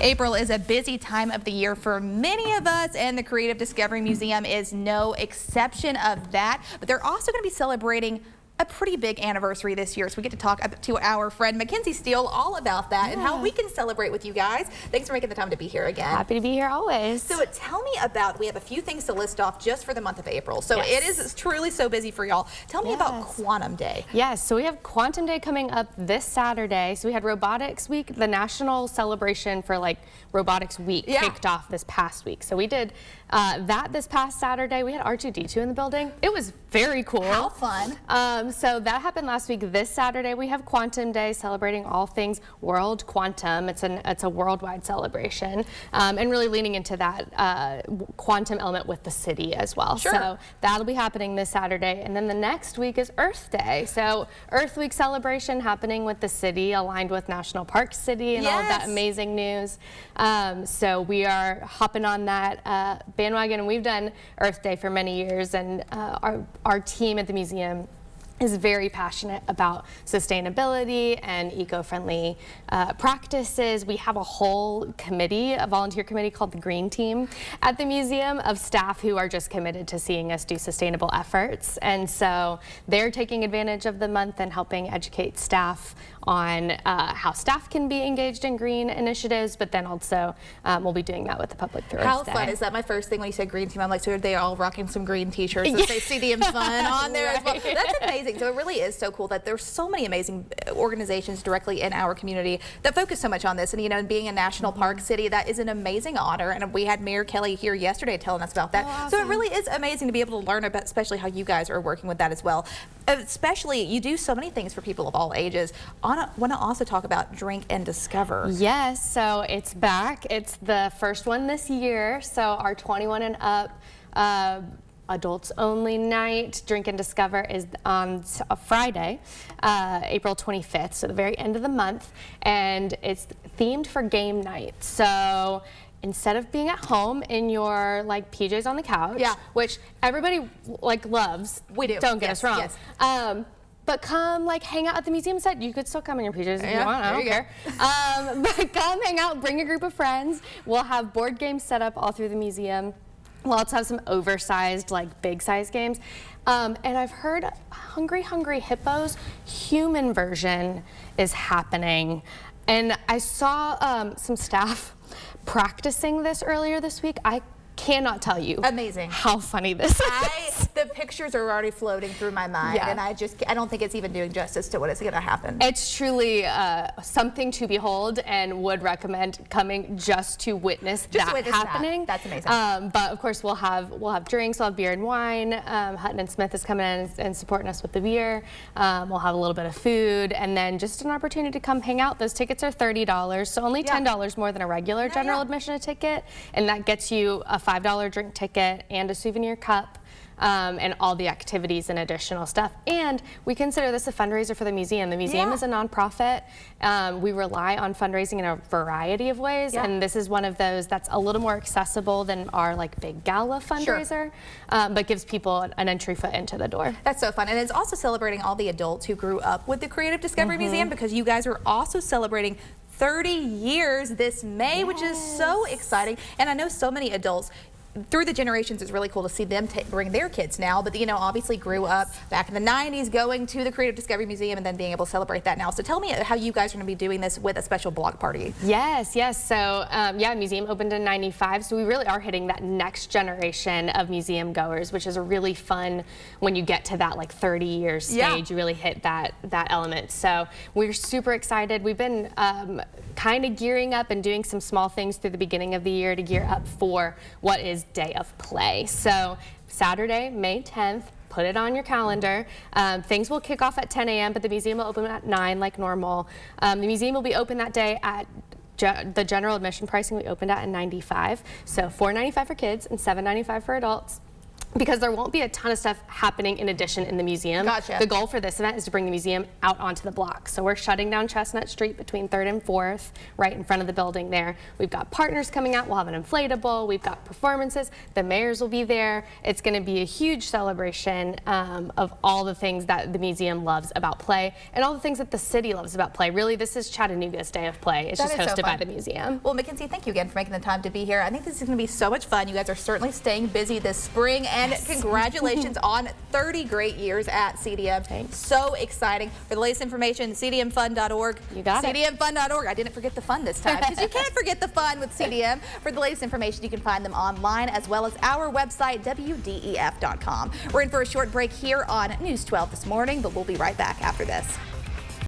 April is a busy time of the year for many of us, and the Creative Discovery Museum is no exception of that. But they're also going to be celebrating a pretty big anniversary this year, so we get to talk to our friend Mackenzie Steele all about that and how we can celebrate with you guys. Thanks for making the time to be here again. Happy to be here always. So tell me about, we have a few things to list off just for the month of April. So it is truly so busy for y'all. Tell me about Quantum Day. Yes, so we have Quantum Day coming up this Saturday. So we had Robotics Week, the national celebration for like Robotics Week kicked off this past week. So we did that this past Saturday. We had R2-D2 in the building. It was very cool. How fun. So that happened last week. This Saturday we have Quantum Day, celebrating all things World Quantum. It's a worldwide celebration, and really leaning into that quantum element with the city as well. Sure. So that'll be happening this Saturday, and then the next week is Earth Day. So Earth Week celebration happening with the city, aligned with National Park City and all of that amazing news. So we are hopping on that bandwagon, and we've done Earth Day for many years, and our team at the museum is very passionate about sustainability and eco-friendly practices. We have a whole committee, a volunteer committee called the Green Team at the museum, of staff who are just committed to seeing us do sustainable efforts. And so they're taking advantage of the month and helping educate staff on how staff can be engaged in green initiatives, but then also we'll be doing that with the public through How Earth Day. fun is that? My first thing when you said Green Team, I'm like, so are they all rocking some green t-shirts that say CDM Fun on there as well? That's amazing. So it really is so cool that there's so many amazing organizations directly in our community that focus so much on this. And you know, being a national park city, that is an amazing honor. And we had Mayor Kelly here yesterday telling us about that. Awesome. So it really is amazing to be able to learn about, especially how you guys are working with that as well. Especially, you do so many things for people of all ages. I want to also talk about Drink and Discover. Yes, so it's back. It's the first one this year. So our 21 and up adults only night, Drink and Discover, is on a Friday, April 25th, so the very end of the month, and it's themed for game night. So instead of being at home in your like PJs on the couch, which everybody like loves, we do. Don't get us wrong. But come like hang out at the museum set. You could still come in your PJs if you want, I don't care. But come hang out, bring a group of friends. We'll have board games set up all through the museum. We'll also have some oversized, like big size games. And I've heard Hungry Hungry Hippos human version is happening. And I saw some staff practicing this earlier this week. I cannot tell you how funny this is. The pictures are already floating through my mind, and I don't think it's even doing justice to what is going to happen. It's truly something to behold, and would recommend coming just to witness that happening. That's amazing. But of course we'll have drinks, we'll have beer and wine. Hutton and Smith is coming in and supporting us with the beer. We'll have a little bit of food, and then just an opportunity to come hang out. Those tickets are $30, so only $10 more than a regular general admission ticket, and that gets you a $5 drink ticket and a souvenir cup. And all the activities and additional stuff. And we consider this a fundraiser for the museum. The museum is a nonprofit. We rely on fundraising in a variety of ways, and this is one of those that's a little more accessible than our like big gala fundraiser, but gives people an entry foot into the door. That's so fun. And it's also celebrating all the adults who grew up with the Creative Discovery Museum, because you guys are also celebrating 30 years this May, which is so exciting. And I know so many adults through the generations, it's really cool to see them bring their kids now, but you know, obviously grew up back in the 90s going to the Creative Discovery Museum and then being able to celebrate that now. So tell me how you guys are going to be doing this with a special block party. Yes. So museum opened in '95, so we really are hitting that next generation of museum goers, which is a really fun when you get to that like 30 years stage. You really hit that element. So we're super excited. We've been kind of gearing up and doing some small things through the beginning of the year to gear up for what is Day of Play. So Saturday, May 10th, put it on your calendar. Things will kick off at 10 a.m., but the museum will open at 9 like normal. The museum will be open that day at the general admission pricing we opened at $95. So $4.95 for kids and $7.95 for adults. because there won't be a ton of stuff happening in addition in the museum. Gotcha. The goal for this event is to bring the museum out onto the block. So we're shutting down Chestnut Street between 3rd and 4th, right in front of the building there. We've got partners coming out. We'll have an inflatable. We've got performances. The mayors will be there. It's going to be a huge celebration of all the things that the museum loves about play and all the things that the city loves about play. Really, this is Chattanooga's Day of Play. It's just hosted by the museum. Well, Mackenzie, thank you again for making the time to be here. I think this is going to be so much fun. You guys are certainly staying busy this spring, and congratulations on 30 great years at CDM. Thanks. So exciting. For the latest information, cdmfun.org. You got it. cdmfun.org. I didn't forget the fun this time, because you can't forget the fun with CDM. For the latest information, you can find them online, as well as our website, wdef.com. We're in for a short break here on News 12 this morning, but we'll be right back after this.